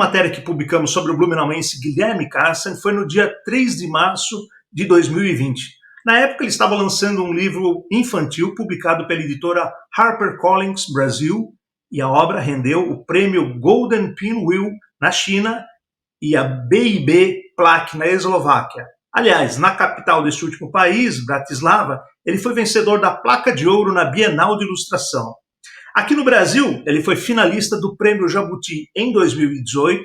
matéria que publicamos sobre o blumenauense Guilherme Carsten foi no dia 3 de março de 2020. Na época, ele estava lançando um livro infantil publicado pela editora HarperCollins Brasil, e a obra rendeu o prêmio Golden Pinwheel na China e a BIB Plaque na Eslováquia. Aliás, na capital deste último país, Bratislava, ele foi vencedor da Placa de Ouro na Bienal de Ilustração. Aqui no Brasil, ele foi finalista do Prêmio Jabuti em 2018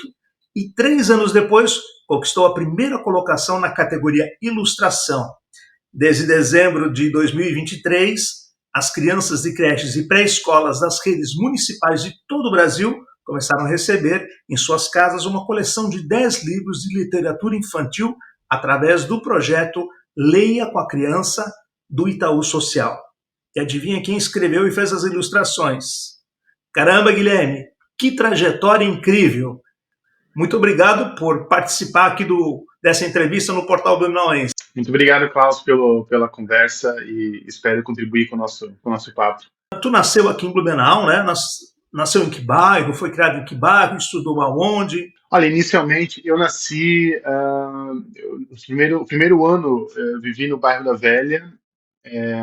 e 3 anos depois conquistou a primeira colocação na categoria Ilustração. Desde dezembro de 2023, as crianças de creches e pré-escolas das redes municipais de todo o Brasil começaram a receber em suas casas uma coleção de 10 livros de literatura infantil através do projeto Leia com a Criança do Itaú Social. E adivinha quem escreveu e fez as ilustrações? Caramba, Guilherme, que trajetória incrível! Muito obrigado por participar aqui dessa entrevista no Portal Blumenauense. Muito obrigado, Klaus, pela conversa e espero contribuir com o nosso papo. Tu nasceu aqui em Blumenau, né? Nasceu em que bairro? Foi criado em que bairro? Estudou aonde? Olha, inicialmente eu nasci, o primeiro ano eu vivi no bairro da Velha,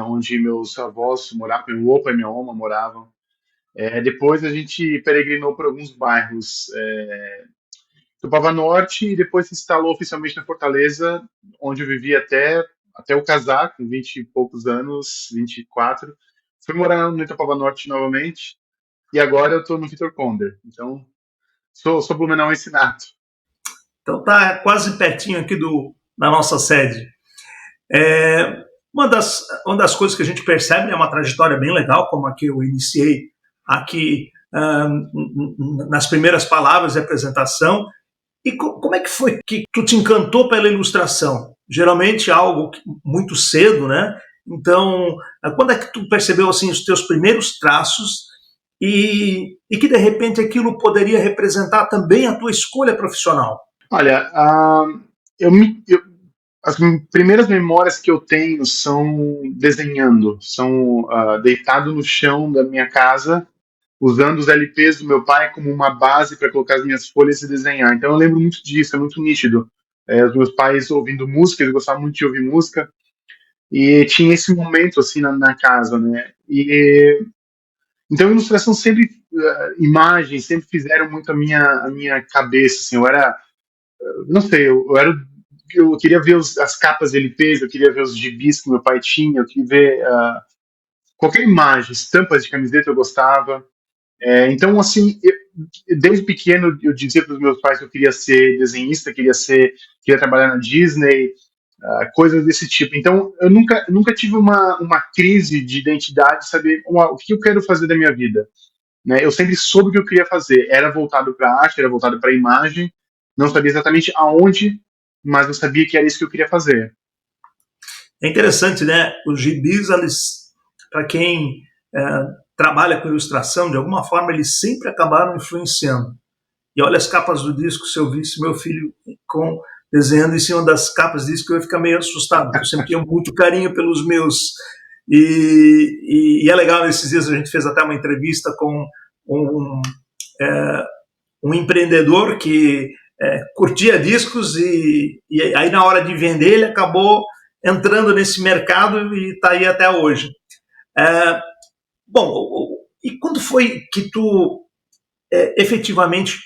onde meus avós moravam, meu opa e minha oma moravam. Depois a gente peregrinou por alguns bairros do Pava Norte e depois se instalou oficialmente na Fortaleza, onde eu vivi até eu casar, com 20 e poucos anos, 24. Fui morar no Itapava Norte novamente e agora eu estou no Vitor Conder. Então, sou blumenauense nato. Então tá quase pertinho aqui da nossa sede. Uma das coisas que a gente percebe é uma trajetória bem legal, como a que eu iniciei aqui nas primeiras palavras de apresentação. E como é que foi que tu te encantou pela ilustração? Geralmente algo muito cedo, né? Então, quando é que tu percebeu assim os teus primeiros traços e que de repente aquilo poderia representar também a tua escolha profissional? Olha, as primeiras memórias que eu tenho são desenhando, são deitado no chão da minha casa, usando os LPs do meu pai como uma base para colocar as minhas folhas e desenhar. Então eu lembro muito disso, é muito nítido. Os meus pais ouvindo música, eles gostavam muito de ouvir música, e tinha esse momento assim na casa, né? Então a ilustração sempre, imagens sempre fizeram muito a minha cabeça, assim, eu era, não sei, eu queria ver as capas de LPs, eu queria ver os gibis que meu pai tinha, eu queria ver qualquer imagem, estampas de camiseta eu gostava. Então, assim, desde pequeno eu dizia para os meus pais que eu queria ser desenhista, queria trabalhar na Disney, coisas desse tipo. Então, eu nunca tive uma crise de identidade, saber o que eu quero fazer da minha vida. Né? Eu sempre soube o que eu queria fazer. Era voltado para a arte, era voltado para a imagem. Não sabia exatamente aonde, mas eu sabia que era isso que eu queria fazer. É interessante, né? Os gibis, para quem trabalha com ilustração, de alguma forma, eles sempre acabaram influenciando. E olha as capas do disco, se eu visse meu filho desenhando em cima das capas do disco, eu ia ficar meio assustado, porque eu sempre tinha muito carinho pelos meus. E é legal, esses dias a gente fez até uma entrevista com um empreendedor que curtia discos e aí na hora de vender ele acabou entrando nesse mercado e está aí até hoje. Bom, e quando foi que tu efetivamente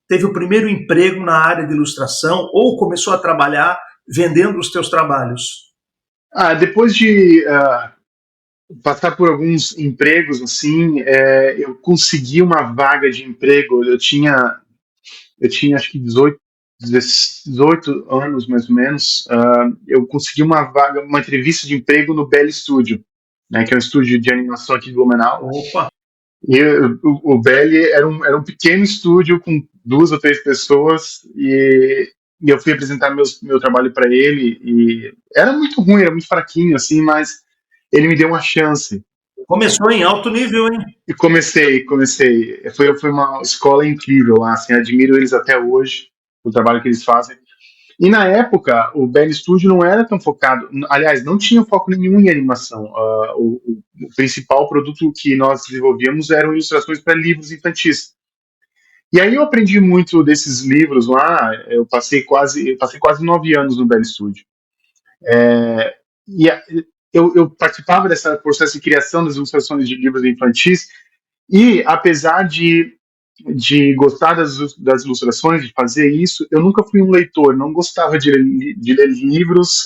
teve o primeiro emprego na área de ilustração ou começou a trabalhar vendendo os teus trabalhos? Depois de passar por alguns empregos, assim, eu consegui uma vaga de emprego. Eu tinha acho que 18 anos, mais ou menos. Eu consegui uma entrevista de emprego no Belly Studio, né, que é um estúdio de animação aqui de Blumenau. Opa! E o Belly era um pequeno estúdio com 2 ou 3 pessoas e eu fui apresentar meu trabalho para ele e era muito ruim, era muito fraquinho, assim, mas ele me deu uma chance. Começou em alto nível, hein? E comecei. Foi uma escola incrível lá, assim, admiro eles até hoje, o trabalho que eles fazem. E na época, o Belly Studio não era tão focado, aliás, não tinha foco nenhum em animação. O principal produto que nós desenvolvíamos eram ilustrações para livros infantis. E aí eu aprendi muito desses livros lá. Eu passei quase 9 anos no Bell Studio. É, e eu participava desse processo de criação das ilustrações de livros infantis. E apesar de gostar das ilustrações, de fazer isso, eu nunca fui um leitor, não gostava de ler livros.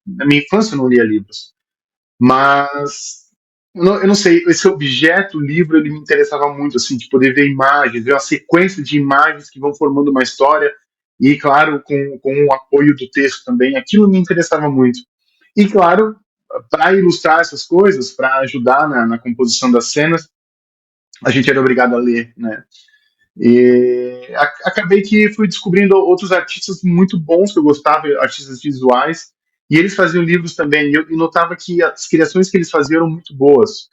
Na minha infância eu não lia livros. Mas eu não sei, esse objeto, o livro, ele me interessava muito, assim, de poder ver imagens, ver uma sequência de imagens que vão formando uma história, e, claro, com o apoio do texto também, aquilo me interessava muito. E, claro, para ilustrar essas coisas, para ajudar na composição das cenas, a gente era obrigado a ler, né? E acabei que fui descobrindo outros artistas muito bons que eu gostava, artistas visuais, e eles faziam livros também. E eu notava que as criações que eles faziam eram muito boas.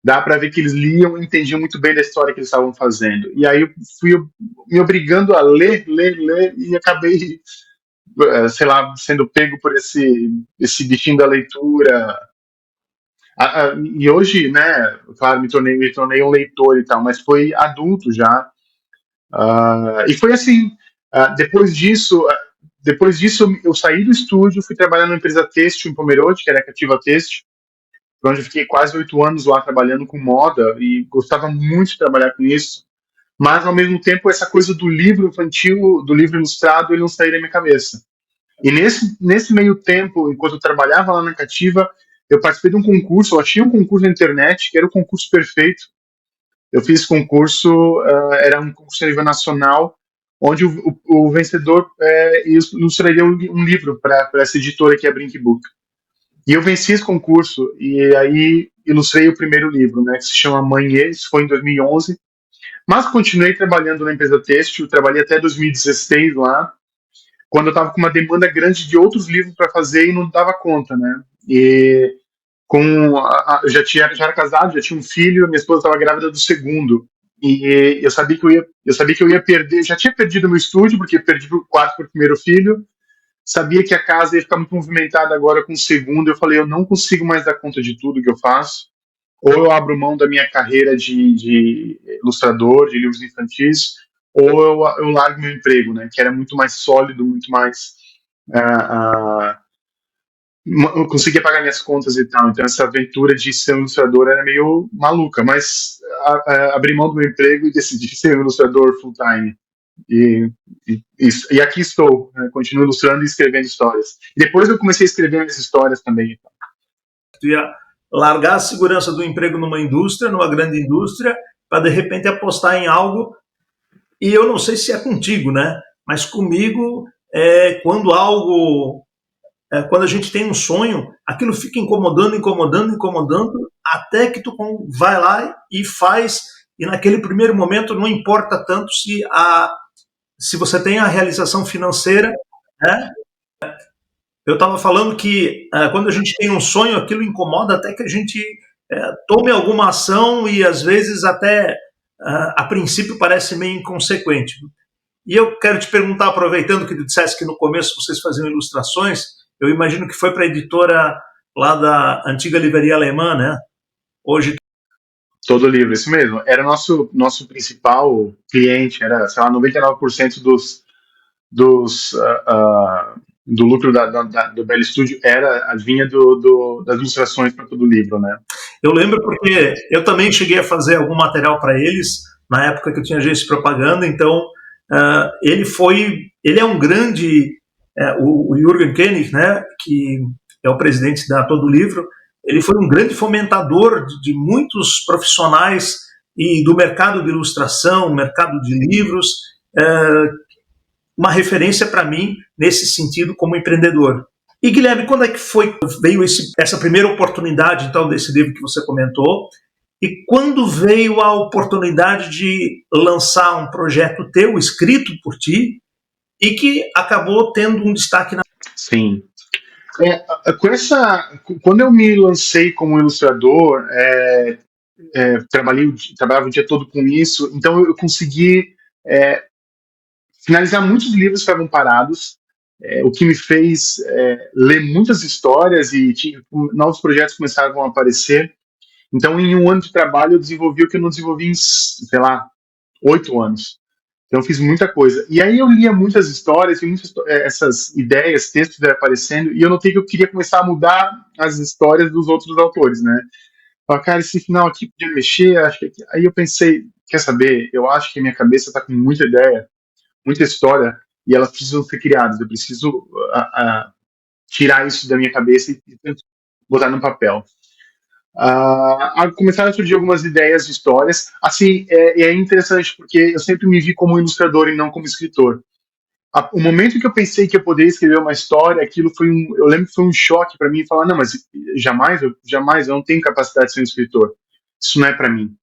Dá para ver que eles liam e entendiam muito bem da história que eles estavam fazendo. E aí eu fui me obrigando a ler, ler, ler, e acabei, sei lá, sendo pego por esse bichinho da leitura. E hoje, né, claro, me tornei um leitor e tal, mas foi adulto já. E foi assim, depois disso eu saí do estúdio, fui trabalhar numa empresa têxtil em Pomerode, que era a Cativa Têxtil, onde eu fiquei quase 8 anos lá trabalhando com moda e gostava muito de trabalhar com isso, mas ao mesmo tempo essa coisa do livro infantil, do livro ilustrado, ele não saía da minha cabeça. E nesse meio tempo, enquanto eu trabalhava lá na Cativa, eu participei de um concurso, eu achei um concurso na internet, que era o concurso perfeito. Eu fiz concurso, era um concurso a nível nacional, onde o vencedor ilustraria um livro para essa editora que é a Brink Book. E eu venci esse concurso, e aí ilustrei o primeiro livro, né, que se chama Mãe, isso foi em 2011. Mas continuei trabalhando na empresa têxtil, trabalhei até 2016 lá, quando eu estava com uma demanda grande de outros livros para fazer e não dava conta, né? E eu já era casado, já tinha um filho, minha esposa estava grávida do segundo. E eu sabia que eu ia perder, já tinha perdido meu estúdio, porque perdi o quarto para o primeiro filho, sabia que a casa ia ficar muito movimentada agora com o segundo. Eu falei, eu não consigo mais dar conta de tudo que eu faço. Ou eu abro mão da minha carreira de ilustrador, de livros infantis, ou eu largo meu emprego, né? Que era muito mais sólido, muito mais. Uh, eu conseguia pagar minhas contas e tal. Então essa aventura de ser um ilustrador era meio maluca, mas abri mão do meu emprego e decidi ser um ilustrador full time. E aqui estou, né? Continuo ilustrando e escrevendo histórias. E depois eu comecei a escrever minhas histórias também. Tu ia largar a segurança do emprego numa indústria, numa grande indústria, para de repente apostar em algo. E eu não sei se é contigo, né? Mas comigo, quando a gente tem um sonho, aquilo fica incomodando, incomodando, incomodando, até que tu vai lá e faz. E naquele primeiro momento não importa tanto se você tem a realização financeira, né? Eu estava falando que quando a gente tem um sonho, aquilo incomoda até que a gente tome alguma ação e às vezes até a princípio parece meio inconsequente. E eu quero te perguntar, aproveitando que tu disseste que no começo vocês faziam ilustrações, eu imagino que foi para a editora lá da antiga livraria alemã, né? Hoje. Todo livro, isso mesmo. Era nosso principal cliente, era, sei lá, 99% do lucro do Bell Studio vinha das ilustrações para todo o livro, né? Eu lembro porque eu também cheguei a fazer algum material para eles na época que eu tinha agência de propaganda, então ele é um grande, o Jürgen Koenig, né, que é o presidente da Todo Livro, ele foi um grande fomentador de muitos profissionais e do mercado de ilustração, mercado de livros, uma referência para mim nesse sentido como empreendedor. E Guilherme, quando é que veio essa primeira oportunidade, então, desse livro que você comentou? E quando veio a oportunidade de lançar um projeto teu, escrito por ti, e que acabou tendo um destaque na... Sim. Quando eu me lancei como ilustrador, trabalhava o dia todo com isso, então eu consegui finalizar muitos livros que estavam parados, o que me fez ler muitas histórias e novos projetos começaram a aparecer. Então, em um ano de trabalho, eu desenvolvi o que eu não desenvolvi em, sei lá, 8 anos. Então eu fiz muita coisa. E aí eu lia muitas histórias e muitas essas ideias, textos aparecendo, e eu notei que eu queria começar a mudar as histórias dos outros autores, né? Falar, cara, esse final aqui podia mexer, acho que aí eu pensei, quer saber? Eu acho que a minha cabeça está com muita ideia, muita história, e elas precisam ser criadas. Eu preciso tirar isso da minha cabeça e botar no papel. Começaram a surgir algumas ideias de histórias. Assim, é interessante porque eu sempre me vi como ilustrador e não como escritor. O momento que eu pensei que eu poderia escrever uma história, aquilo foi eu lembro que foi um choque para mim, falar, não, mas jamais, eu não tenho capacidade de ser um escritor. Isso não é para mim.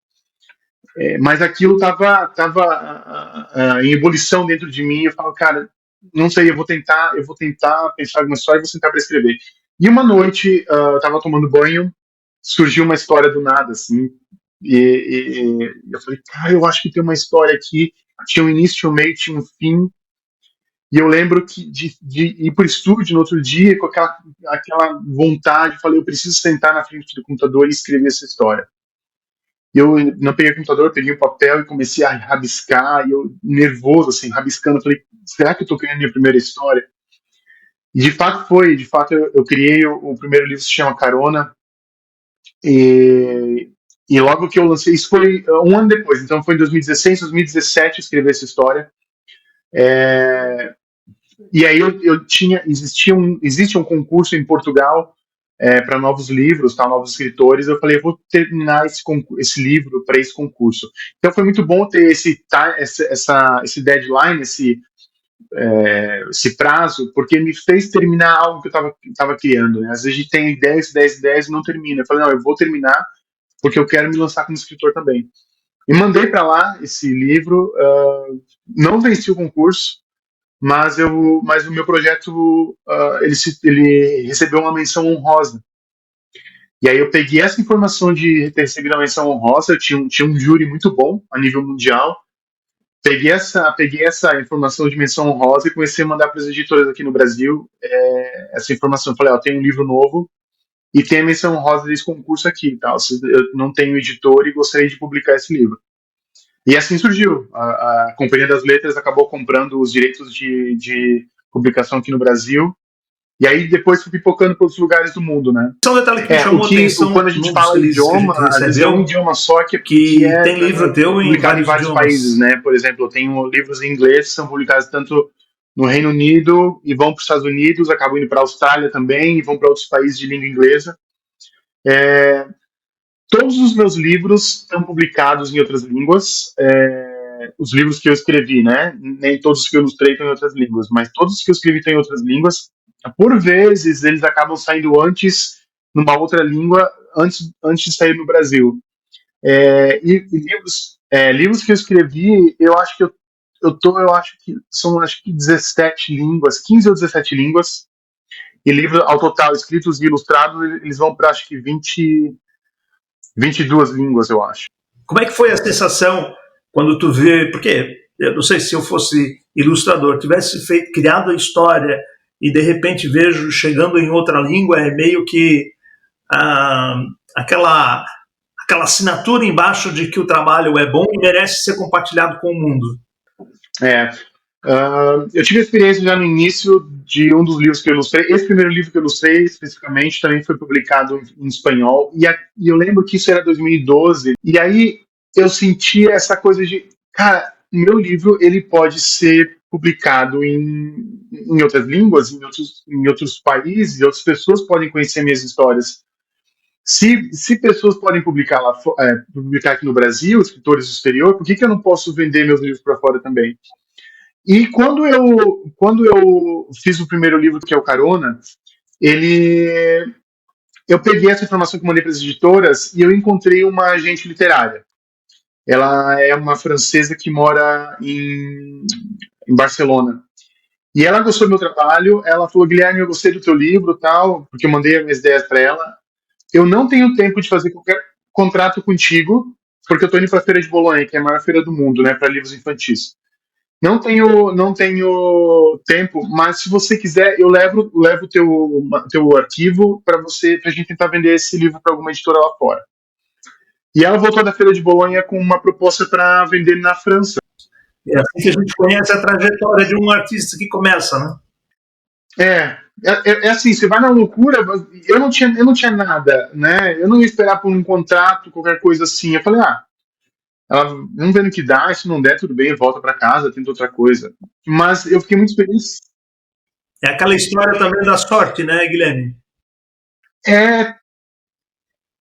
Mas aquilo tava em ebulição dentro de mim. Eu falo, cara, não sei, eu vou tentar pensar alguma história e vou tentar para escrever. E uma noite, eu estava tomando banho, surgiu uma história do nada, assim, e eu falei, cara, eu acho que tem uma história aqui, tinha um início, um meio, tinha um fim, e eu lembro que de ir para o estúdio no outro dia com aquela vontade, falei, eu preciso sentar na frente do computador e escrever essa história. Eu não peguei o computador, peguei o papel e comecei a rabiscar, e eu nervoso, assim, rabiscando, falei, será que eu estou criando minha primeira história? E de fato eu criei o primeiro livro, se chama Carona, e logo que eu lancei, isso foi um ano depois, então foi em 2016, 2017 eu escrevi essa história. E aí existe um concurso em Portugal para novos livros, tá, novos escritores. Eu falei, eu vou terminar esse livro para esse concurso. Então foi muito bom ter esse deadline, esse prazo, porque me fez terminar algo que eu estava criando. Né? Às vezes a gente tem 10 ideias e não termina. Eu falei, não, eu vou terminar porque eu quero me lançar como escritor também. E mandei para lá esse livro, não venci o concurso, mas o meu projeto ele recebeu uma menção honrosa. E aí eu peguei essa informação de ter recebido a menção honrosa, eu tinha um júri muito bom a nível mundial, peguei essa informação de menção honrosa e comecei a mandar para as editoras aqui no Brasil essa informação. Eu falei, ó, tem um livro novo e tem a menção honrosa desse concurso aqui, tal. Eu não tenho editor e gostaria de publicar esse livro. E assim surgiu. A Companhia das Letras acabou comprando os direitos de publicação aqui no Brasil. E aí depois fui pipocando para outros lugares do mundo, né? Isso é um detalhe que me chamou a atenção. Quando a gente fala idioma, às vezes é um idioma só que tem livro teu publicado em vários países, né? Por exemplo, eu tenho livros em inglês que são publicados tanto no Reino Unido e vão para os Estados Unidos, acabam indo para a Austrália também e vão para outros países de língua inglesa. Todos os meus livros estão publicados em outras línguas. Os livros que eu escrevi, né? Nem todos os que eu ilustrei estão em outras línguas, mas todos os que eu escrevi estão em outras línguas. Por vezes, eles acabam saindo antes, numa outra língua, antes de sair no Brasil. E livros que eu escrevi, eu acho que são 17 línguas, 15 ou 17 línguas. E livros, ao total, escritos e ilustrados, eles vão para, acho que 22 línguas, eu acho. Como é que foi a sensação quando tu vê, porque eu não sei se eu fosse ilustrador, tivesse criado a história e de repente vejo chegando em outra língua, é meio que aquela assinatura embaixo de que o trabalho é bom e merece ser compartilhado com o mundo. Eu tive a experiência já no início de um dos livros que eu ilustrei. Esse primeiro livro que eu ilustrei, especificamente, também foi publicado em espanhol. E eu lembro que isso era 2012. E aí eu senti essa coisa de, cara, o meu livro ele pode ser publicado em outras línguas, em outros países, e outras pessoas podem conhecer minhas histórias. Se pessoas podem publicar aqui no Brasil, escritores do exterior, por que eu não posso vender meus livros para fora também? E quando eu fiz o primeiro livro, que é o Carona, eu peguei essa informação que mandei para as editoras e eu encontrei uma agente literária. Ela é uma francesa que mora em Barcelona. E ela gostou do meu trabalho, ela falou, Guilherme, eu gostei do teu livro, tal, porque eu mandei as minhas ideias para ela. Eu não tenho tempo de fazer qualquer contrato contigo, porque eu estou indo para a Feira de Bolonha, que é a maior feira do mundo, né, para livros infantis. Não tenho tempo, mas se você quiser, eu levo o teu arquivo para a gente tentar vender esse livro para alguma editora lá fora. E ela voltou da Feira de Bolonha com uma proposta para vender na França. É assim que a gente conhece a trajetória de um artista que começa, né? É assim, você vai na loucura, eu não tinha nada, né? Eu não ia esperar por um contrato, qualquer coisa assim. Eu falei, vamos ver no que dá, se não der, tudo bem, volta para casa, tenta outra coisa. Mas eu fiquei muito feliz. É aquela história também da sorte, né, Guilherme? É,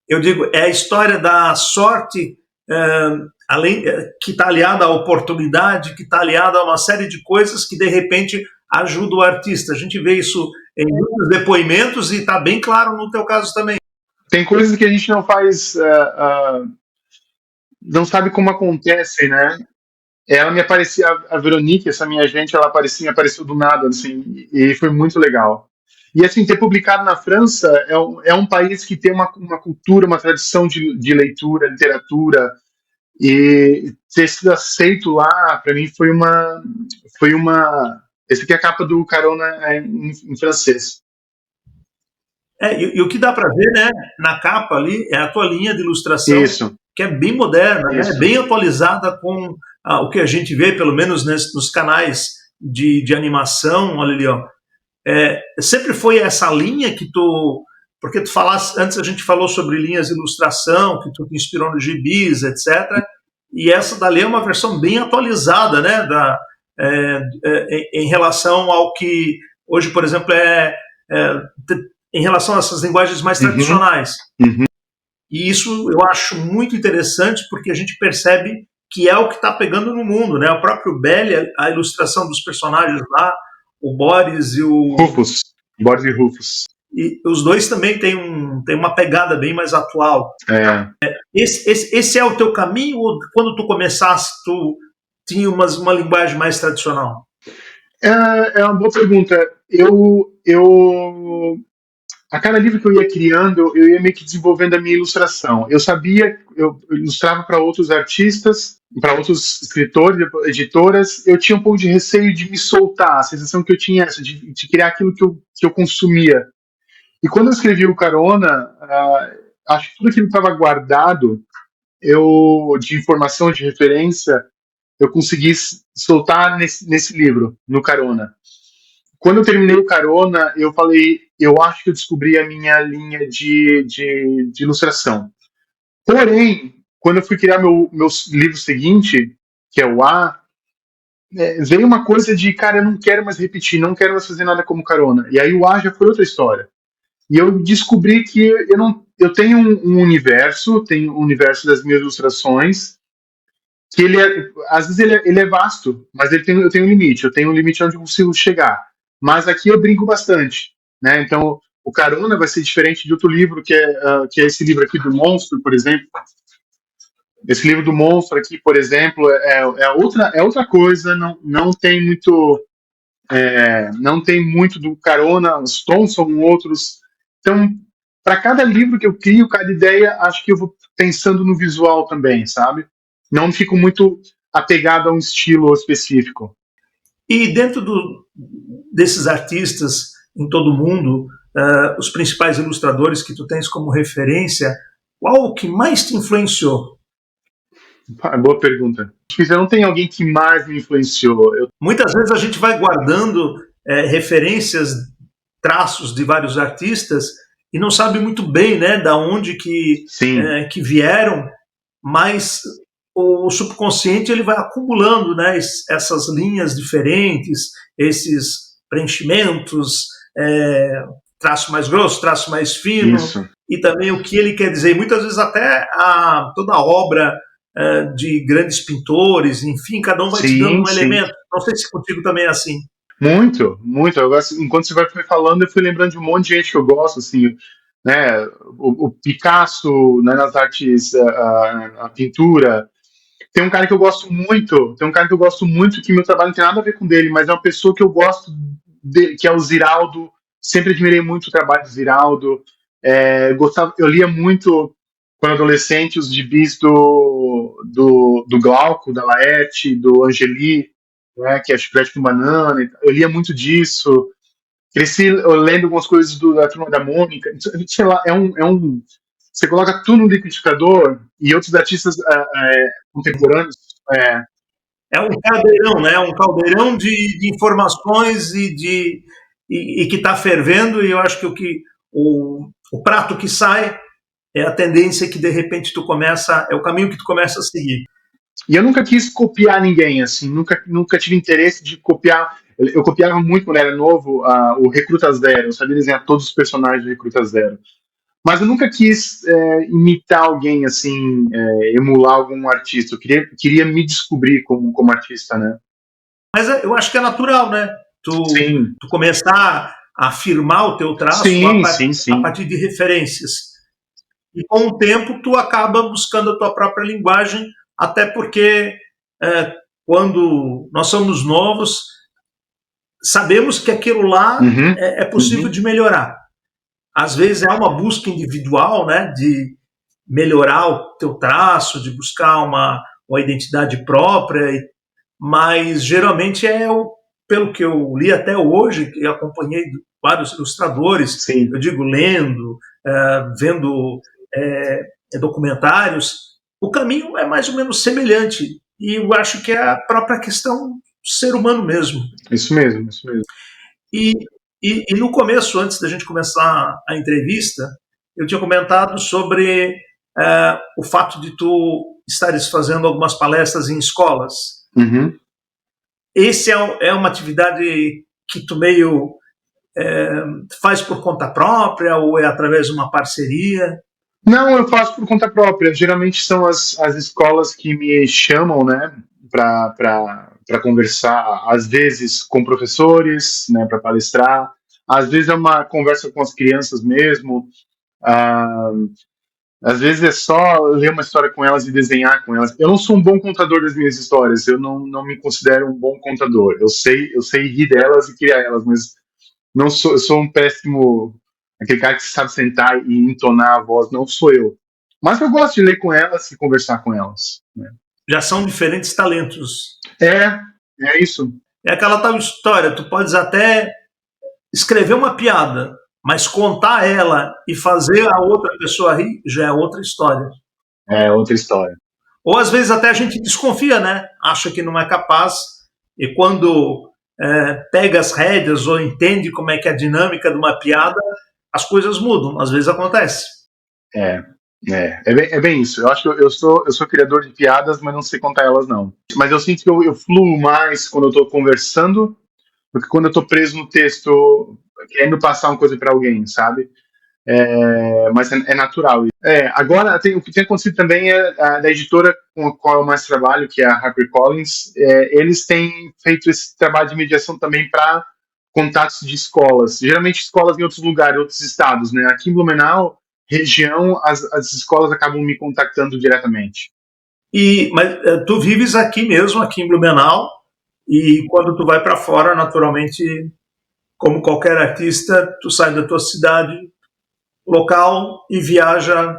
Eu digo, é a história da sorte, além que está aliada à oportunidade, que está aliada a uma série de coisas que de repente ajuda o artista. A gente vê isso em muitos depoimentos e está bem claro no teu caso também. tem coisas que a gente não faz, não sabe como acontecem, né? Ela me aparecia, a Veronique, essa minha agente, ela me apareceu do nada, assim, e foi muito legal. E assim, ter publicado na França é um país que tem uma cultura, uma tradição de leitura, literatura, e ter sido aceito lá, para mim, foi uma. Esse aqui é a capa do Carona em francês. E o que dá para ver, né, na capa ali é a tua linha de ilustração, Isso, que é bem moderna, né, isso. bem atualizada com o que a gente vê, pelo menos nos canais de animação. Olha ali, ó. Sempre foi essa linha que tu. Porque tu falaste, antes a gente falou sobre linhas de ilustração, que tu te inspirou nos gibis, etc. E essa dali é uma versão bem atualizada, né? Em relação ao que hoje, por exemplo, em relação a essas linguagens mais Uhum, tradicionais. uhum. E isso eu acho muito interessante porque a gente percebe que é o que está pegando no mundo, né? O próprio Belly, a ilustração dos personagens lá, o Boris e o. Rufus, Boris e Rufus. E os dois também têm uma pegada bem mais atual. É, Esse é o teu caminho ou quando tu começaste tu tinha uma linguagem mais tradicional? é uma boa pergunta. A cada livro que eu ia criando, eu ia meio que desenvolvendo a minha ilustração. Eu sabia, eu ilustrava para outros artistas, para outros escritores, editoras. Eu tinha um pouco de receio de me soltar, a sensação que eu tinha essa, de criar aquilo que eu consumia. E quando eu escrevi o Carona, acho que tudo aquilo que estava guardado, de informação, de referência, eu consegui soltar nesse livro, no Carona. Quando eu terminei o Carona, eu falei, eu acho que eu descobri a minha linha de ilustração. Porém, quando eu fui criar meu livro seguinte, que é o A, veio uma coisa de, cara, eu não quero mais repetir, não quero mais fazer nada como Carona. E aí o A já foi outra história. E eu descobri que eu tenho um universo, tenho o universo das minhas ilustrações, que às vezes ele é vasto, mas eu tenho um limite, eu tenho um limite onde eu consigo chegar. Mas aqui eu brinco bastante, né? Então, o Carona vai ser diferente de outro livro, que é esse livro aqui do Monstro, por exemplo. Esse livro do Monstro aqui, por exemplo, é outra coisa, não tem muito, não tem muito do Carona, os tons são outros. Então, para cada livro que eu crio, cada ideia, acho que eu vou pensando no visual também, sabe? Não fico muito apegado a um estilo específico. E dentro desses artistas em todo o mundo, os principais ilustradores que tu tens como referência, qual o que mais te influenciou? Boa pergunta. Eu não tenho alguém que mais me influenciou. Muitas vezes a gente vai guardando referências, traços de vários artistas e não sabe muito bem, né, da onde Sim, que vieram, mas o subconsciente ele vai acumulando, né, essas linhas diferentes, esses preenchimentos, traço mais grosso, traço mais fino, isso. e também o que ele quer dizer. E muitas vezes até toda a obra de grandes pintores, enfim, cada um vai te dando Sim, um sim. elemento. Não sei se contigo também é assim. Muito, muito. Enquanto você foi falando, eu fui lembrando de um monte de gente que eu gosto, assim, né? O Picasso, né, nas artes, a pintura. Tem um cara que eu gosto muito, que meu trabalho não tem nada a ver com dele, mas é uma pessoa que eu gosto dele, que é o Ziraldo. Sempre admirei muito o trabalho do Ziraldo. Eu lia muito, quando adolescente, os gibis do Glauco, da Laerte, do Angeli, né, que é Chiclete com Banana. Eu lia muito disso. Cresci lendo algumas coisas da Turma da Mônica. Sei lá, você coloca tudo no liquidificador e outros artistas contemporâneos. É, É um caldeirão, né? Um caldeirão de informações e que está fervendo, e eu acho que o prato que sai é a tendência que de repente é o caminho que tu começa a seguir. E eu nunca quis copiar ninguém, assim, nunca tive interesse de copiar. Eu copiava muito quando era novo o Recruta Zero, eu sabia desenhar todos os personagens do Recruta Zero. Mas eu nunca quis imitar alguém, assim, emular algum artista. Eu queria me descobrir como artista, né? Mas eu acho que é natural, né? Sim, Tu começar a afirmar o teu traço sim, sim, a sim. partir de referências. E com o tempo tu acaba buscando a tua própria linguagem, até porque quando nós somos novos, sabemos que aquilo lá Uhum, é possível uhum. de melhorar. Às vezes é uma busca individual, né, de melhorar o teu traço, de buscar uma identidade própria, mas geralmente pelo que eu li até hoje, que acompanhei vários ilustradores, eu Sim, digo lendo, vendo documentários, o caminho é mais ou menos semelhante. E eu acho que é a própria questão do ser humano mesmo. isso mesmo, isso mesmo. E, e no começo, antes da gente começar a entrevista, eu tinha comentado sobre o fato de tu estares fazendo algumas palestras em escolas. Uhum. Esse é uma atividade que tu meio faz por conta própria ou é através de uma parceria? Não, eu faço por conta própria. Geralmente são as escolas que me chamam, né, para conversar, às vezes com professores, né, para palestrar, às vezes é uma conversa com as crianças mesmo, ah, às vezes é só ler uma história com elas e desenhar com elas. Eu não sou um bom contador das minhas histórias, eu não me considero um bom contador. Eu sei rir delas e criar elas, mas não sou, eu sou um péssimo, aquele cara que sabe sentar e entonar a voz, não sou eu. Mas eu gosto de ler com elas e conversar com elas, né? Já são diferentes talentos. É, é isso. É aquela tal história, tu podes até escrever uma piada, mas contar ela e fazer a outra pessoa rir já é outra história. É outra história. Ou às vezes até a gente desconfia, né? Acha que não é capaz, e quando pega as rédeas ou entende como é que é a dinâmica de uma piada, as coisas mudam, às vezes acontece. É, é bem isso. Eu acho que eu sou criador de piadas, mas não sei contar elas, não. Mas eu sinto que eu fluo mais quando eu estou conversando do que quando eu estou preso no texto, querendo passar uma coisa para alguém, sabe? Mas é natural. Agora, o que tem acontecido também é da editora com a qual eu mais trabalho, que é a HarperCollins, eles têm feito esse trabalho de mediação também para contatos de escolas, geralmente escolas em outros lugares, outros estados, né? Aqui em Blumenau, região, as escolas acabam me contactando diretamente. Mas tu vives aqui mesmo, aqui em Blumenau, e quando tu vai para fora, naturalmente, como qualquer artista, tu sai da tua cidade local e viaja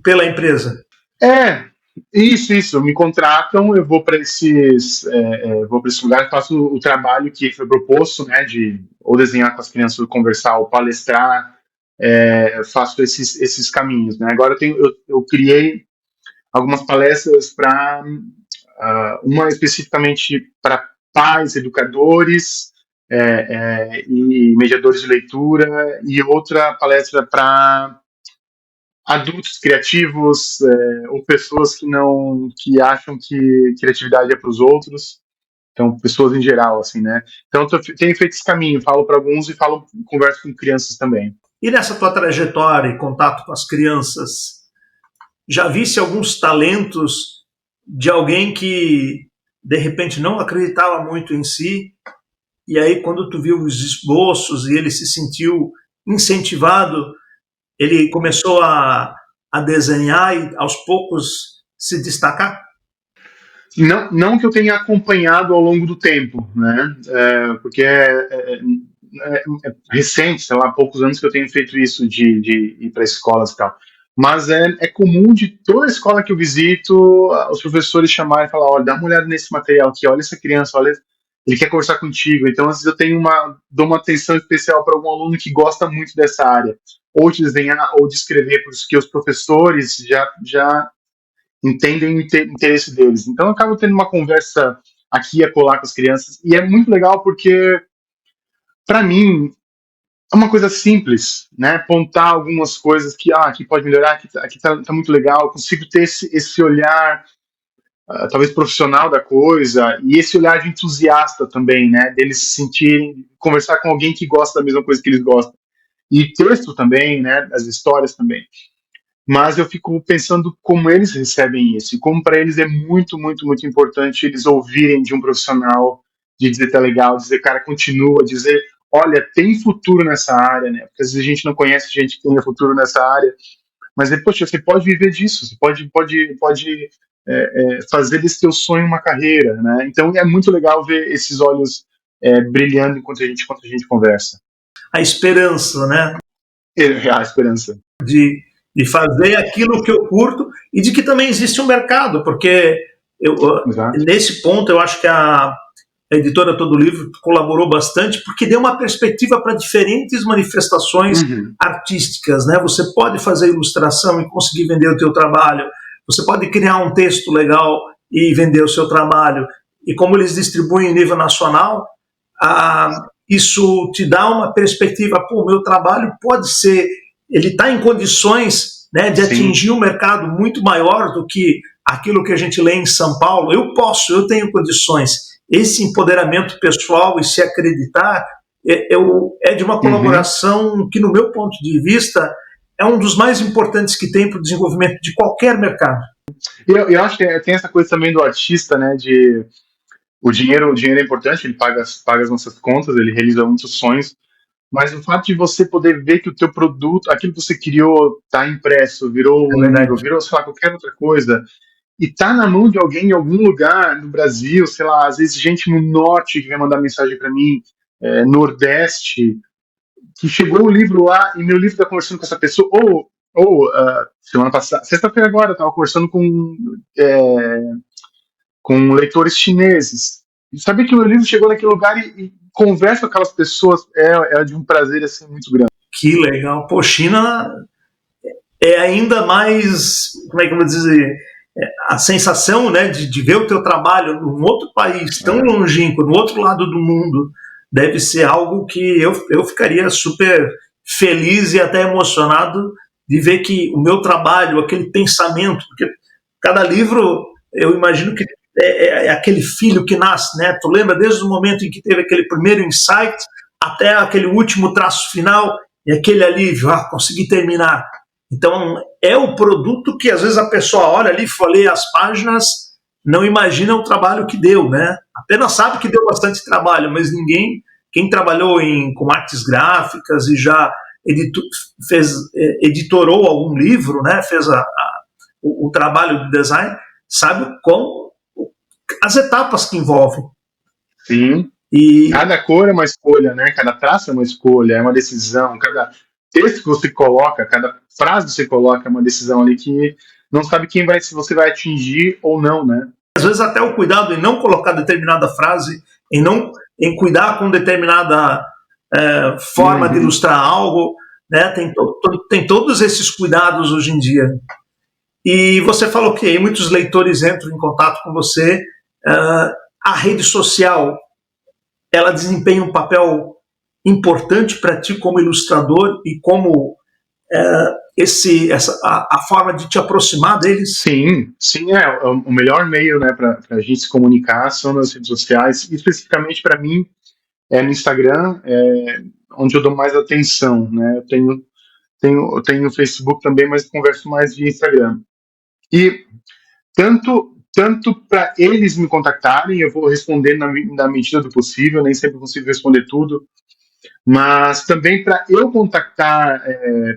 pela empresa. É, isso, me contratam, eu vou para esses lugares, faço o trabalho que foi proposto, né, de ou desenhar com as crianças, ou conversar, ou palestrar, faço esses caminhos, né. Agora eu criei algumas palestras para uma especificamente para pais, educadores e mediadores de leitura, e outra palestra para adultos criativos, ou pessoas que acham que criatividade é para os outros, então pessoas em geral, assim, né? Então tenho feito esse caminho, falo para alguns e converso com crianças também. E nessa tua trajetória e contato com as crianças, já visse alguns talentos de alguém que de repente não acreditava muito em si, e aí quando tu viu os esboços e ele se sentiu incentivado, ele começou a desenhar e aos poucos se destacar? Não que eu tenha acompanhado ao longo do tempo, né? Porque é recente, sei lá, poucos anos que eu tenho feito isso de ir para escolas e tal. Mas é comum de toda escola que eu visito, os professores chamarem e falar: olha, dá uma olhada nesse material aqui, olha essa criança, olha, ele quer conversar contigo. Então, às vezes eu dou uma atenção especial para algum aluno que gosta muito dessa área, ou de desenhar, ou de escrever, porque os professores já entendem o interesse deles. Então eu acabo tendo uma conversa aqui e acolá com as crianças, e é muito legal porque, para mim, é uma coisa simples, né? Apontar algumas coisas que, aqui pode melhorar, aqui tá muito legal, eu consigo ter esse olhar, talvez profissional da coisa, e esse olhar de entusiasta também, né? Deles se sentirem, conversar com alguém que gosta da mesma coisa que eles gostam. E texto também, né? As histórias também. Mas eu fico pensando como eles recebem isso, e como para eles é muito, muito, muito importante eles ouvirem de um profissional, de dizer tá legal, dizer, cara, continua, dizer, olha, tem futuro nessa área, né? Porque às vezes a gente não conhece gente que tenha futuro nessa área, mas poxa, você pode viver disso, você pode fazer desse teu sonho uma carreira, né? Então é muito legal ver esses olhos brilhando enquanto a gente conversa. A esperança, né? A esperança. De, de fazer aquilo que eu curto e de que também existe um mercado, porque nesse ponto eu acho que a editora Todo Livro colaborou bastante porque deu uma perspectiva para diferentes manifestações artísticas, né? Você pode fazer ilustração e conseguir vender o teu trabalho, você pode criar um texto legal e vender o seu trabalho, e como eles distribuem em nível nacional, isso te dá uma perspectiva, o meu trabalho pode ser, ele está em condições, né, de atingir um mercado muito maior do que aquilo que a gente lê em São Paulo. Eu tenho condições. Esse empoderamento pessoal e se acreditar é de uma colaboração que, no meu ponto de vista, é um dos mais importantes que tem para o desenvolvimento de qualquer mercado. Eu acho que tem essa coisa também do artista, né, de o dinheiro é importante, ele paga as nossas contas, ele realiza muitos sonhos, mas o fato de você poder ver que o teu produto, aquilo que você criou, está impresso, virou um livro, virou, sei lá, qualquer outra coisa, e tá na mão de alguém em algum lugar no Brasil, sei lá, às vezes gente no norte que vem mandar mensagem para mim, nordeste, que chegou o livro lá e meu livro tá conversando com essa pessoa, ou semana passada, sexta-feira agora, eu tava conversando com leitores chineses, e saber que o meu livro chegou naquele lugar e conversa com aquelas pessoas é de um prazer assim muito grande. Que legal. Pô, China é ainda mais, como é que eu vou dizer, a sensação, né, de ver o teu trabalho num outro país tão longínquo, no outro lado do mundo, deve ser algo que eu ficaria super feliz e até emocionado de ver que o meu trabalho, aquele pensamento, porque cada livro, eu imagino que é aquele filho que nasce, né? Tu lembra desde o momento em que teve aquele primeiro insight até aquele último traço final e aquele alívio, consegui terminar. Então, é o produto que às vezes a pessoa olha ali, folheia as páginas, não imagina o trabalho que deu, né? Apenas sabe que deu bastante trabalho, mas ninguém, quem trabalhou com artes gráficas e já editorou algum livro, né? Fez o trabalho de design, sabe as etapas que envolvem. Sim. Cada cor é uma escolha, né? Cada traço é uma escolha, é uma decisão. Cada texto que você coloca, cada frase que você coloca é uma decisão ali que não sabe se você vai atingir ou não, né? Às vezes até o cuidado em não colocar determinada frase, em cuidar com determinada forma de ilustrar algo, né? Tem todos esses cuidados hoje em dia. E você falou que aí muitos leitores entram em contato com você. A rede social, ela desempenha um papel importante para ti como ilustrador e como a forma de te aproximar deles? Sim, o melhor meio, né, para a gente se comunicar são nas redes sociais, especificamente para mim no Instagram, onde eu dou mais atenção, né? Eu tenho Facebook também, mas converso mais via Instagram. E tanto para eles me contactarem, eu vou responder na medida do possível, nem sempre consigo responder tudo, mas também para eu contactar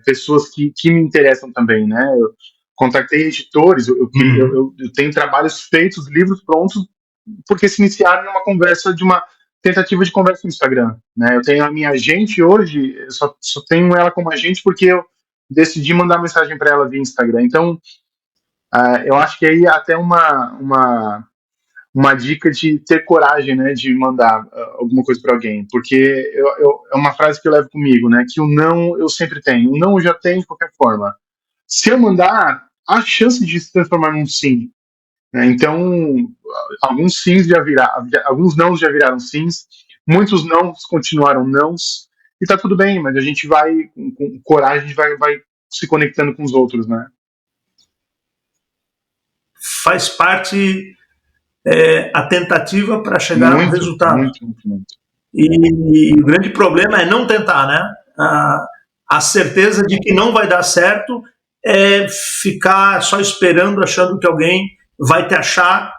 pessoas que me interessam também, né? Eu contactei editores, eu tenho trabalhos feitos, livros prontos, porque se iniciaram em uma conversa, de uma tentativa de conversa no Instagram, né? Eu tenho a minha agente hoje, eu só tenho ela como agente porque eu decidi mandar mensagem para ela via Instagram. Então, eu acho que aí até uma dica de ter coragem, né, de mandar alguma coisa para alguém, porque é uma frase que eu levo comigo, né, que o não eu sempre tenho, o não eu já tenho de qualquer forma. Se eu mandar, há chance de se transformar num sim. Né? Então, alguns sims alguns não já viraram sims, muitos não continuaram nãos, e tá tudo bem, mas a gente vai, com coragem, a gente vai se conectando com os outros, né? Faz parte a tentativa para chegar a um Muito, resultado. muito, muito, muito. E o grande problema é não tentar, né? A certeza de que não vai dar certo é ficar só esperando, achando que alguém vai te achar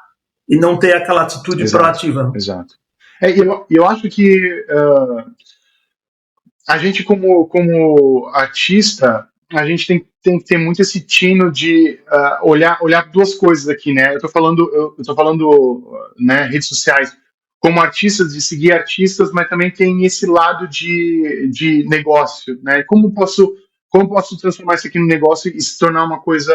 e não ter aquela atitude Exato, proativa. exato. Eu acho que a gente, como artista, a gente tem que ter muito esse tino de olhar duas coisas aqui, né? Eu tô falando, né, redes sociais, como artistas, de seguir artistas, mas também tem esse lado de negócio, né? Como posso transformar isso aqui no negócio e se tornar uma coisa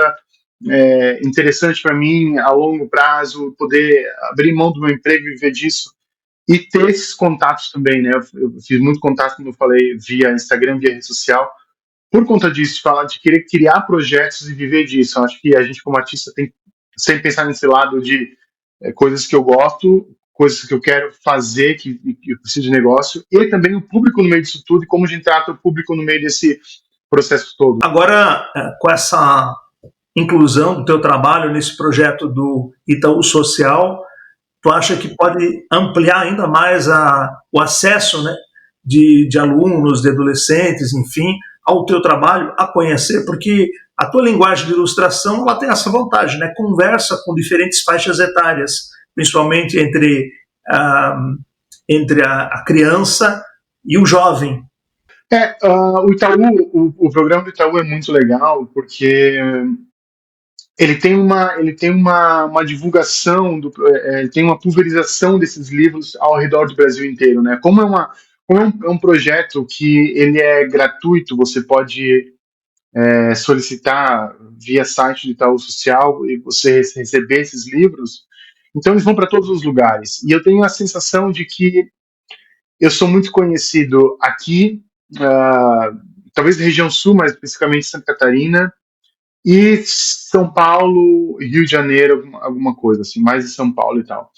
interessante para mim a longo prazo, poder abrir mão do meu emprego e viver disso? E ter esses contatos também, né? Eu fiz muito contato, como eu falei, via Instagram, via rede social, por conta disso, de falar de querer criar projetos e viver disso. Eu acho que a gente, como artista, tem que sempre pensar nesse lado de coisas que eu gosto, coisas que eu quero fazer, que eu preciso de negócio, e também o público no meio disso tudo, e como a gente trata o público no meio desse processo todo. Agora, com essa inclusão do teu trabalho nesse projeto do Itaú Social, tu acha que pode ampliar ainda mais o acesso, né, de alunos, de adolescentes, enfim, ao teu trabalho, a conhecer, porque a tua linguagem de ilustração ela tem essa vantagem, né? Conversa com diferentes faixas etárias, principalmente entre a criança e o jovem. O programa do Itaú é muito legal porque ele tem uma divulgação, ele tem uma pulverização desses livros ao redor do Brasil inteiro, né? Como é um projeto que ele é gratuito, você pode solicitar via site do Itaú Social e você receber esses livros. Então eles vão para todos os lugares. E eu tenho a sensação de que eu sou muito conhecido aqui, talvez da região sul, mas especificamente Santa Catarina, e São Paulo, Rio de Janeiro, alguma coisa assim, mais de São Paulo e tal.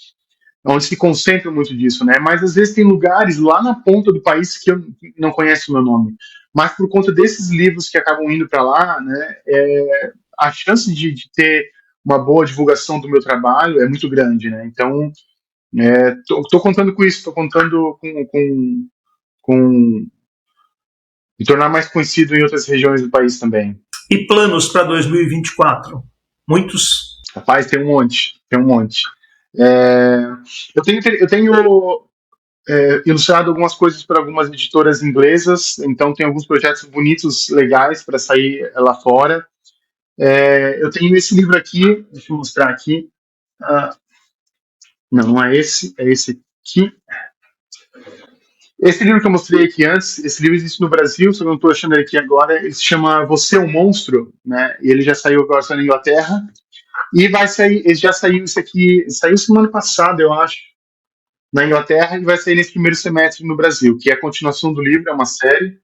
Onde se concentra muito disso, né? Mas às vezes tem lugares lá na ponta do país que eu não conheço o meu nome. Mas por conta desses livros que acabam indo para lá, né, a chance de ter uma boa divulgação do meu trabalho é muito grande, né? Então, tô contando com isso, tô contando com me tornar mais conhecido em outras regiões do país também. E planos para 2024? Muitos? Rapaz, tem um monte, tem um monte. Eu tenho ilustrado algumas coisas para algumas editoras inglesas, então tem alguns projetos bonitos, legais para sair lá fora. Eu tenho esse livro aqui, deixa eu mostrar aqui. Não é esse, é esse aqui. Esse livro que eu mostrei aqui antes, esse livro existe no Brasil, só que eu não estou achando ele aqui agora. Ele se chama Você é um Monstro, né? E ele já saiu agora na Inglaterra. E vai sair, ele já saiu isso aqui, saiu semana passada, eu acho, na Inglaterra, e vai sair nesse primeiro semestre no Brasil, que é a continuação do livro, é uma série,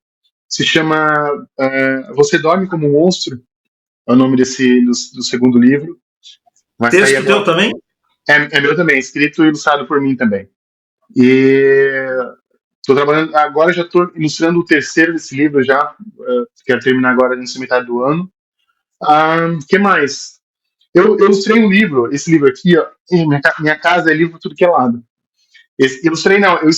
se chama Você Dorme como um Monstro, é o nome do segundo livro. Vai Texto sair agora. teu também? É meu também, escrito e ilustrado por mim também. E estou trabalhando, agora já estou ilustrando o terceiro desse livro já, quero terminar agora nessa metade do ano. Que mais? Eu ilustrei um livro, esse livro aqui, ó, minha casa é livro tudo que é lado. Ilustrei não, eu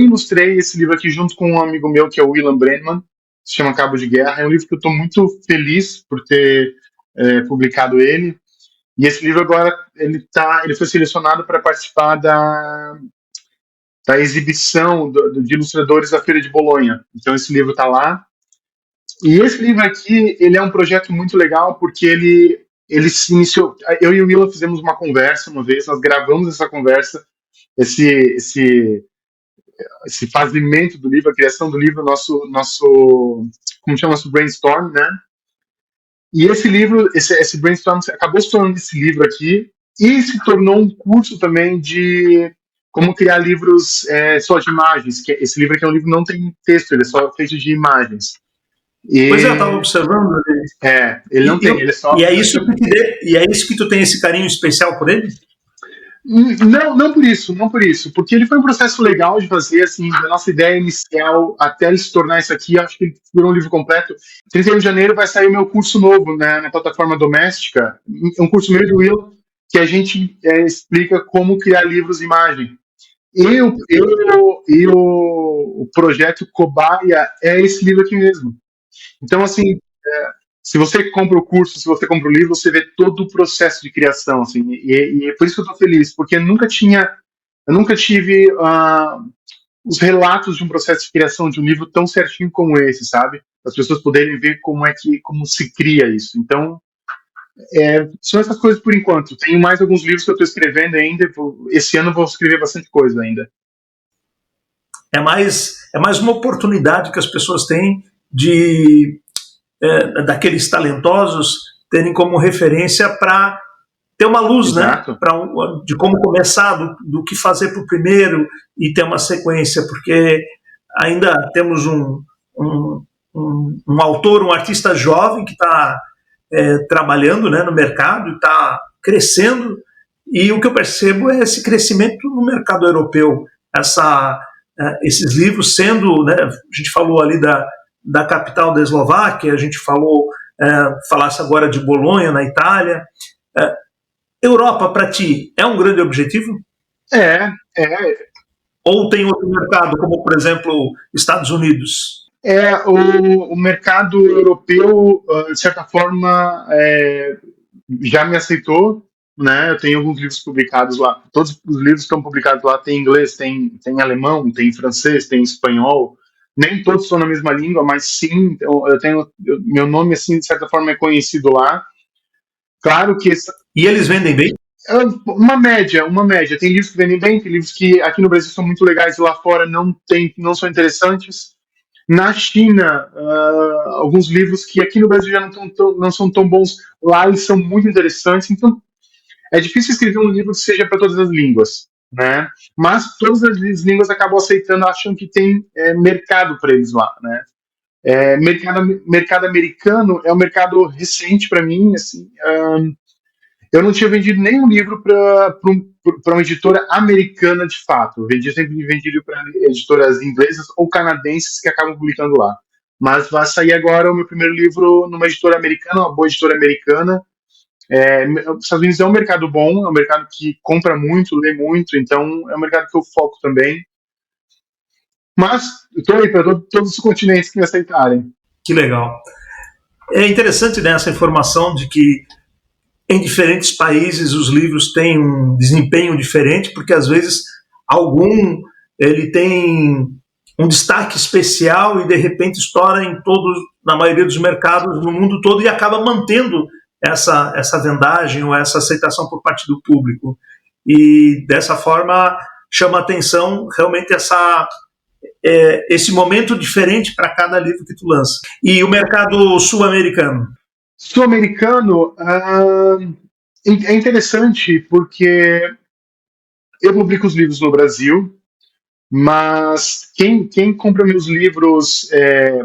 ilustrei esse livro aqui junto com um amigo meu que é o William Brennan, se chama Cabo de Guerra. É um livro que eu estou muito feliz por ter publicado ele. E esse livro agora ele foi selecionado para participar da exibição de ilustradores da Feira de Bolonha. Então esse livro está lá. E esse livro aqui, ele é um projeto muito legal porque ele se iniciou. Eu e o William fizemos uma conversa uma vez, nós gravamos essa conversa, esse fazimento do livro, a criação do livro, como chama, nosso brainstorm, né? E esse livro, esse brainstorm acabou se tornando esse livro aqui e se tornou um curso também de como criar livros só de imagens. Esse livro aqui é um livro que não tem texto, ele é só feito de imagens. Pois é, eu estava observando. Ele não tem, ele é só... E é isso que tu tem esse carinho especial por ele? Não, não por isso, não por isso, porque ele foi um processo legal de fazer, assim, da nossa ideia inicial até ele se tornar isso aqui, acho que ele virou um livro completo. 31 de janeiro vai sair o meu curso novo, né, na plataforma doméstica, um curso meu e do Will, que a gente explica como criar livros de imagem. O projeto Cobaia é esse livro aqui mesmo. Então, assim, se você compra o curso, se você compra o livro, você vê todo o processo de criação, assim, e é por isso que eu estou feliz, porque eu nunca tive os relatos de um processo de criação de um livro tão certinho como esse, sabe? As pessoas poderem ver como se cria isso. Então, são essas coisas por enquanto. Tenho mais alguns livros que eu estou escrevendo ainda. Esse ano eu vou escrever bastante coisa ainda. É mais uma oportunidade que as pessoas têm de daqueles talentosos terem como referência para ter uma luz, Exato. né? De como começar, do que fazer para o primeiro e ter uma sequência, porque ainda temos um autor, um artista jovem que está trabalhando, né, no mercado e está crescendo, e o que eu percebo é esse crescimento no mercado europeu, esses livros sendo, né, a gente falou ali da capital da Eslováquia, a gente falasse agora de Bolonha, na Itália. Europa, para ti, é um grande objetivo? Ou tem outro mercado, como, por exemplo, Estados Unidos? O mercado europeu, de certa forma, já me aceitou, né? Eu tenho alguns livros publicados lá. Todos os livros estão publicados lá. Tem inglês, tem alemão, tem francês, tem espanhol. Nem todos são na mesma língua, mas sim, meu nome, assim, de certa forma, é conhecido lá. Claro que... E eles vendem bem? Uma média. Tem livros que vendem bem, tem livros que aqui no Brasil são muito legais e lá fora não são interessantes. Na China, alguns livros que aqui no Brasil já não são tão bons, lá eles são muito interessantes. Então, é difícil escrever um livro que seja para todas as línguas, né? Mas todas as línguas acabam aceitando, acham que tem mercado para eles lá, né? Mercado americano é um mercado recente para mim, assim. Eu não tinha vendido nenhum livro para uma editora americana de fato. Eu sempre vendido para editoras inglesas ou canadenses que acabam publicando lá. Mas vai sair agora o meu primeiro livro numa editora americana, uma boa editora americana. Os Estados Unidos é um mercado bom, é um mercado que compra muito, lê muito, então é um mercado que eu foco também. Mas estou aí para todos os continentes que me aceitarem. Que legal. É interessante, né, essa informação de que em diferentes países os livros têm um desempenho diferente, porque às vezes ele tem um destaque especial e de repente estoura na maioria dos mercados no mundo todo e acaba mantendo essa vendagem ou essa aceitação por parte do público. E dessa forma chama atenção realmente esse momento diferente para cada livro que tu lança. E o mercado sul-americano? Sul-americano é interessante porque eu publico os livros no Brasil, mas quem compra meus livros,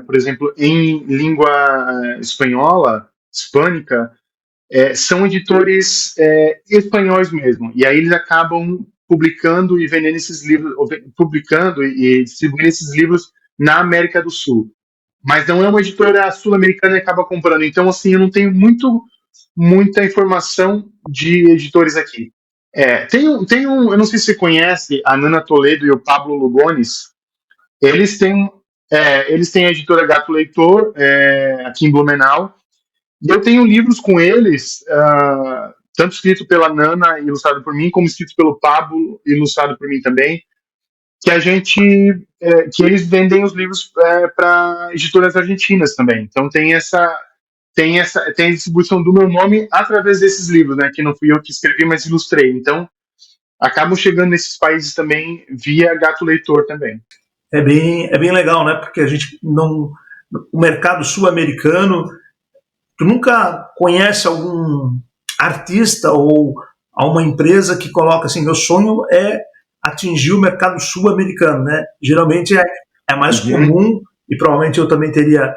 por exemplo, em língua espanhola, hispânica, são editores espanhóis mesmo. E aí eles acabam publicando e vendendo esses livros, publicando e distribuindo esses livros na América do Sul. Mas não é uma editora sul-americana que acaba comprando. Então, assim, eu não tenho muita informação de editores aqui. Eu não sei se você conhece a Nana Toledo e o Pablo Lugones. Eles têm a editora Gato Leitor, aqui em Blumenau. E eu tenho livros com eles, tanto escrito pela Nana e ilustrado por mim, como escrito pelo Pablo e ilustrado por mim também, que eles vendem os livros para editoras argentinas também. Então tem a distribuição do meu nome através desses livros, né? Que não fui eu que escrevi, mas ilustrei. Então acabam chegando nesses países também via Gato Leitor também. É bem legal, né? Porque a gente o mercado sul-americano, tu nunca conhece algum artista ou uma empresa que coloca assim, meu sonho é atingir o mercado sul-americano, né? Geralmente é mais comum, e provavelmente eu também teria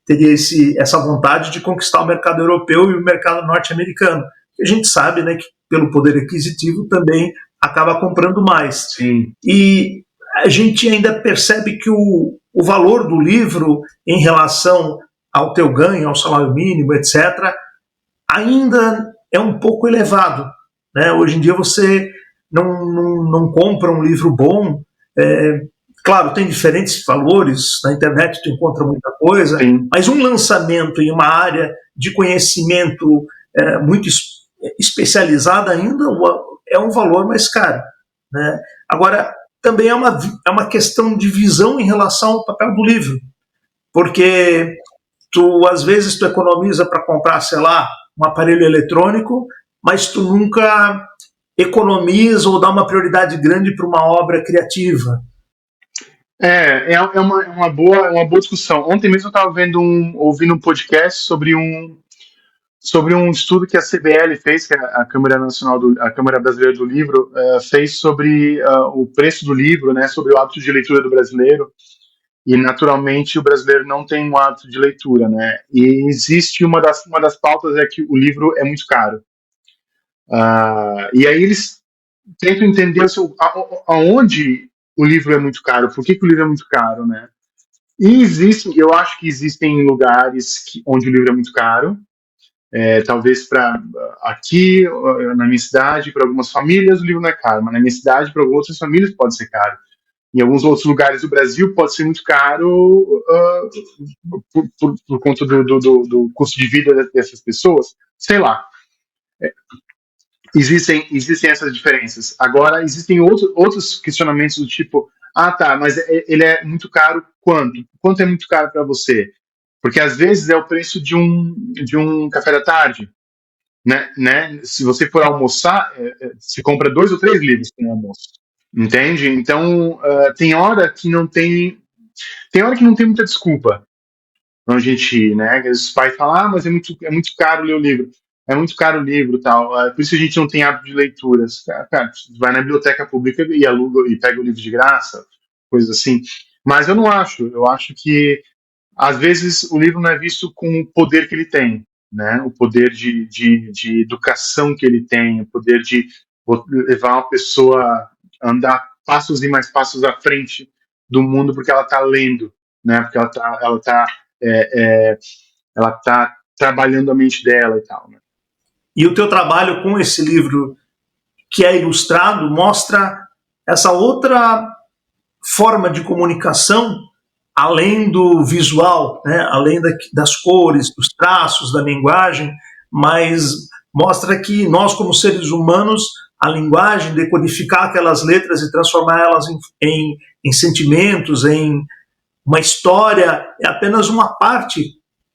teria essa vontade de conquistar o mercado europeu e o mercado norte-americano. A gente sabe, né, que pelo poder aquisitivo também acaba comprando mais. Sim. E a gente ainda percebe que o valor do livro em relação ao teu ganho, ao salário mínimo, etc., ainda é um pouco elevado. Né? Hoje em dia você não compra um livro bom. Claro, tem diferentes valores, na internet tu encontra muita coisa, Sim. mas um lançamento em uma área de conhecimento muito especializada ainda é um valor mais caro. Né? Agora, também é uma questão de visão em relação ao papel do livro, porque às vezes tu economiza para comprar, sei lá, um aparelho eletrônico, mas tu nunca economiza ou dá uma prioridade grande para uma obra criativa. É uma boa discussão. Ontem mesmo eu estava ouvindo um podcast sobre um estudo que a CBL fez, que é a Câmara Brasileira do Livro, fez sobre o preço do livro, né, sobre o hábito de leitura do brasileiro. E, naturalmente, o brasileiro não tem um hábito de leitura, né? E existe uma das pautas é que o livro é muito caro. E aí eles tentam entender aonde o livro é muito caro, por que o livro é muito caro, né? E eu acho que existem lugares onde o livro é muito caro, talvez para aqui, na minha cidade, para algumas famílias o livro não é caro, mas na minha cidade, para outras famílias pode ser caro. Em alguns outros lugares do Brasil pode ser muito caro por conta do custo de vida dessas pessoas. Sei lá. Existem essas diferenças. Agora, existem outros questionamentos do tipo, tá, mas ele é muito caro quanto? Quanto é muito caro para você? Porque às vezes é o preço de um café da tarde. Né? Se você for almoçar, você compra 2 ou 3 livros para um almoço. Entende? Então, tem hora que não tem muita desculpa pra gente ir, né? Os pais falam, mas é muito caro ler o livro. É muito caro o livro e tal. Por isso a gente não tem hábito de leituras. Cara, vai na biblioteca pública e aluga e pega o livro de graça, coisas assim. Mas eu não acho. Eu acho que, às vezes, o livro não é visto com o poder que ele tem, né? O poder de educação que ele tem, o poder de levar uma pessoa a andar passos e mais passos à frente do mundo porque ela está lendo, né? Porque ela tá trabalhando a mente dela e tal, né? E o teu trabalho com esse livro que é ilustrado mostra essa outra forma de comunicação, além do visual, né? Além das cores, dos traços, da linguagem, mas mostra que nós, como seres humanos, a linguagem, decodificar aquelas letras e transformar elas em sentimentos, em uma história, é apenas uma parte,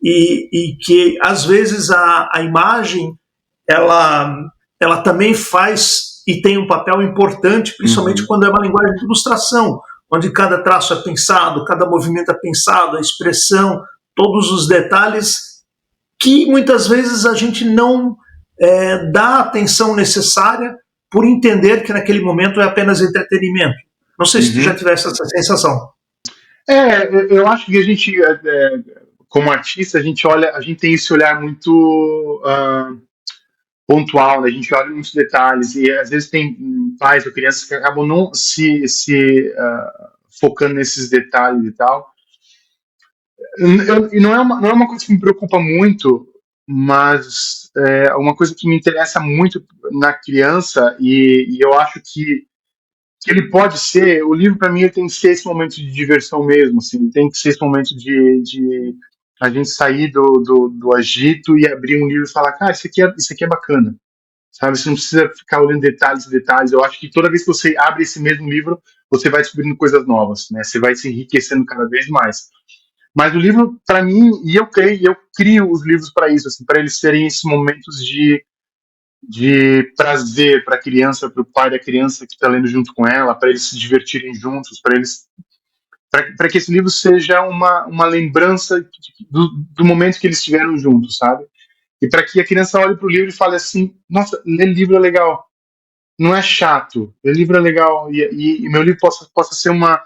e que às vezes a imagem ela também faz e tem um papel importante, principalmente quando é uma linguagem de ilustração, onde cada traço é pensado, cada movimento é pensado, a expressão, todos os detalhes que muitas vezes a gente não dá a atenção necessária por entender que naquele momento é apenas entretenimento. Não sei se tu já tivesse essa sensação. Eu acho que a gente, como artista, a gente tem esse olhar muito pontual, né? A gente olha muitos detalhes e às vezes tem pais ou crianças que acabam não se focando nesses detalhes e tal. E não é uma coisa que me preocupa muito, mas é uma coisa que me interessa muito na criança e eu acho que ele pode ser, o livro para mim ele tem que ser esse momento de diversão mesmo, assim, ele tem que ser esse momento de a gente sair do agito e abrir um livro e falar, cara, isso aqui é bacana, sabe? Você não precisa ficar olhando detalhes e detalhes. Eu acho que toda vez que você abre esse mesmo livro, você vai descobrindo coisas novas, né? Você vai se enriquecendo cada vez mais. Mas o livro, para mim, e eu crio os livros para isso, assim, para eles serem esses momentos de prazer para a criança, para o pai da criança que está lendo junto com ela, para eles se divertirem juntos, para que esse livro seja uma lembrança do momento que eles estiveram juntos, sabe? E para que a criança olhe para o livro e fale assim, nossa, ler livro é legal, não é chato, ler livro é legal, e meu livro possa ser uma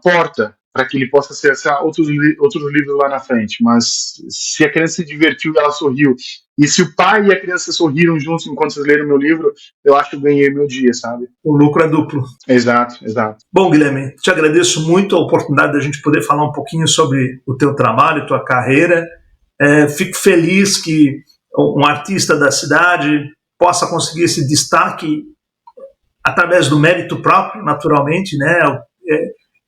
porta para que ele possa acessar outros livros lá na frente. Mas se a criança se divertiu e ela sorriu, e se o pai e a criança sorriram juntos enquanto vocês leram meu livro, eu acho que eu ganhei meu dia, sabe? O lucro é duplo. Exato, exato. Bom, Guilherme, te agradeço muito a oportunidade da gente poder falar um pouquinho sobre o teu trabalho, tua carreira. Fico feliz que um artista da cidade possa conseguir esse destaque através do mérito próprio, naturalmente, né?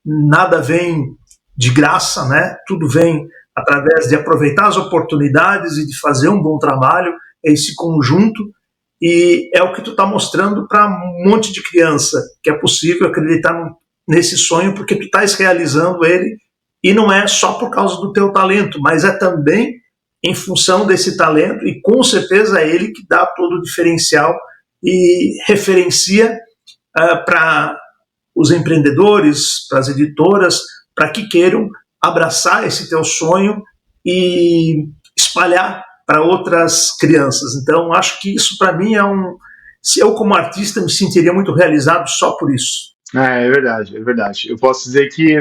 Nada vem de graça, né? Tudo vem através de aproveitar as oportunidades e de fazer um bom trabalho, é esse conjunto, e é o que tu está mostrando para um monte de criança, que é possível acreditar nesse sonho, porque tu estás realizando ele, e não é só por causa do teu talento, mas é também em função desse talento, e com certeza é ele que dá todo o diferencial e referencia para os empreendedores, para as editoras, para que queiram abraçar esse teu sonho e espalhar para outras crianças. Então, acho que isso para mim se eu como artista me sentiria muito realizado só por isso. É verdade, é verdade. Eu posso dizer que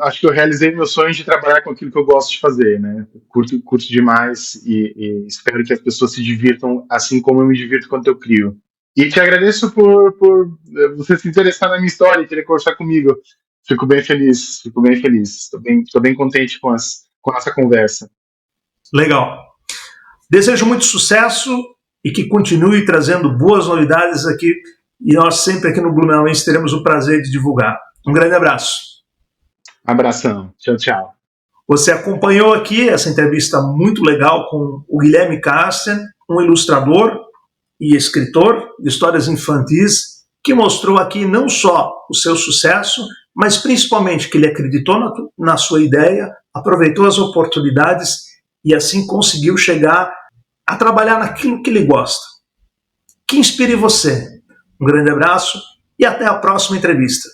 acho que eu realizei meu sonho de trabalhar com aquilo que eu gosto de fazer, né? Curto demais e espero que as pessoas se divirtam assim como eu me divirto quando eu crio. E te agradeço por você se interessar na minha história e querer conversar comigo. Fico bem feliz, fico bem feliz. Estou bem contente com a nossa conversa. Legal. Desejo muito sucesso e que continue trazendo boas novidades aqui, e nós sempre aqui no Blumenauense teremos o prazer de divulgar. Um grande abraço. Abração. Tchau, tchau. Você acompanhou aqui essa entrevista muito legal com o Guilherme Carsten, um ilustrador e escritor de histórias infantis, que mostrou aqui não só o seu sucesso, mas principalmente que ele acreditou na sua ideia, aproveitou as oportunidades e assim conseguiu chegar a trabalhar naquilo que ele gosta. Que inspire você. Um grande abraço e até a próxima entrevista.